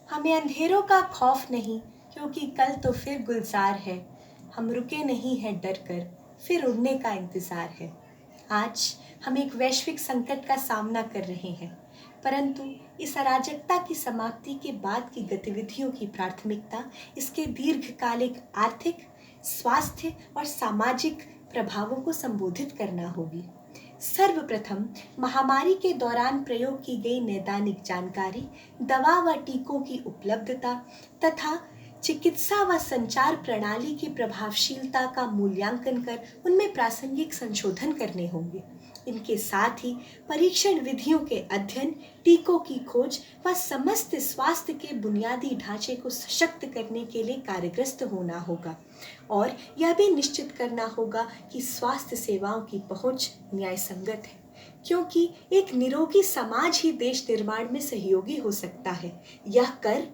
हमें अंधेरों का खौफ नहीं, क्योंकि कल तो फिर गुलजार है। हम रुके नहीं हैं डर कर, फिर उड़ने का इंतज़ार है। आज हम एक वैश्विक संकट का सामना कर रहे हैं, परंतु इस अराजकता की समाप्ति के बाद की गतिविधियों की प्राथमिकता इसके दीर्घकालिक आर्थिक, स्वास्थ्य और सामाजिक प्रभावों को संबोधित करना होगी। सर्वप्रथम महामारी के दौरान प्रयोग की गई नैदानिक जानकारी, दवा व टीकों की उपलब्धता तथा चिकित्सा व संचार प्रणाली की प्रभावशीलता का मूल्यांकन कर उनमें प्रासंगिक संशोधन करने होंगे। इनके साथ ही परीक्षण विधियों के अध्ययन, टीकों की खोज व समस्त स्वास्थ्य के बुनियादी ढांचे को सशक्त करने के लिए कार्यग्रस्त होना होगा और यह भी निश्चित करना होगा कि स्वास्थ्य सेवाओं की पहुंच न्यायसंगत है, क्योंकि एक निरोगी समाज ही देश निर्माण में सहयोगी हो सकता है। यह कर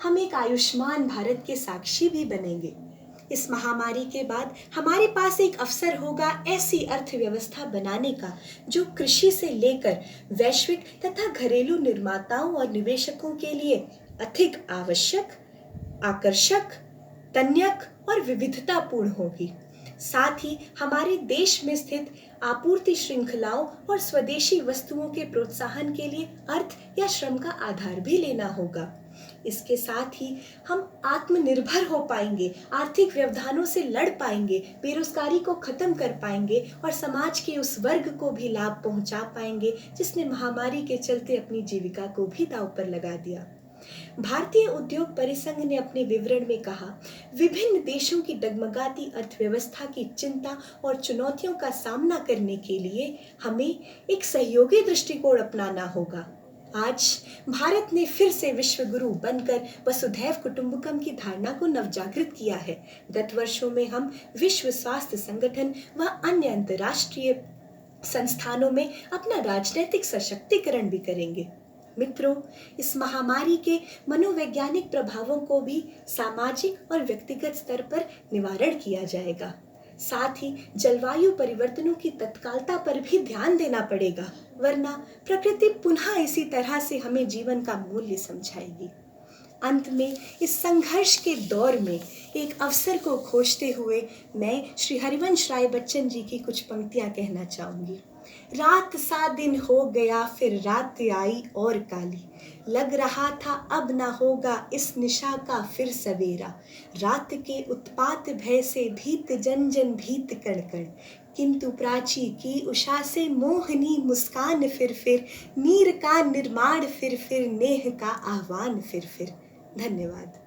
हम एक आयुष्मान भारत के साक्षी भी बनेंगे। इस महामारी के बाद हमारे पास एक अवसर होगा ऐसी अर्थव्यवस्था बनाने का जो कृषि से लेकर वैश्विक तथा घरेलू निर्माताओं और निवेशकों के लिए अधिक आवश्यक, आकर्षक, तन्यक और विविधतापूर्ण होगी। साथ ही हमारे देश में स्थित आपूर्ति श्रृंखलाओं और स्वदेशी वस्तुओं के प्रोत्साहन के लिए अर्थ या श्रम का आधार भी लेना होगा। इसके साथ ही हम आत्मनिर्भर हो पाएंगे, आर्थिक व्यवधानों से लड़ पाएंगे, बेरोजगारी को खत्म कर पाएंगे और समाज के उस वर्ग को भी लाभ पहुंचा पाएंगे जिसने महामारी के चलते अपनी जीविका को भी दांव पर लगा दिया। भारतीय उद्योग परिसंघ ने अपने विवरण में कहा, विभिन्न देशों की डगमगाती अर्थव्यवस्था की चिंता और चुनौतियों का सामना करने के लिए हमें एक सहयोगी दृष्टिकोण अपनाना होगा। आज भारत ने फिर से विश्व गुरु बनकर वसुधैव कुटुंबकम की धारणा को नवजागृत किया है। गत वर्षों में हम विश्व स्वास्थ्य संगठन व अन्य अंतर्राष्ट्रीय संस्थानों में अपना राजनीतिक सशक्तिकरण भी करेंगे। मित्रों, इस महामारी के मनोवैज्ञानिक प्रभावों को भी सामाजिक और व्यक्तिगत स्तर पर निवारण किया जाएगा। साथ ही जलवायु परिवर्तनों की तत्कालता पर भी ध्यान देना पड़ेगा, वरना प्रकृति पुनः इसी तरह से हमें जीवन का मूल्य समझाएगी। अंत में इस संघर्ष के दौर में एक अवसर को खोजते हुए मैं श्री हरिवंश राय बच्चन जी की कुछ पंक्तियां कहना चाहूंगी। रात सा दिन हो गया, फिर रात आई और काली, लग रहा था अब ना होगा इस निशा का फिर सवेरा। रात के उत्पात भय से भीत जन जन भीत कण कण, किंतु प्राची की उषा से मोहनी मुस्कान फिर नीर का निर्माण फिर नेह का आह्वान फिर। धन्यवाद।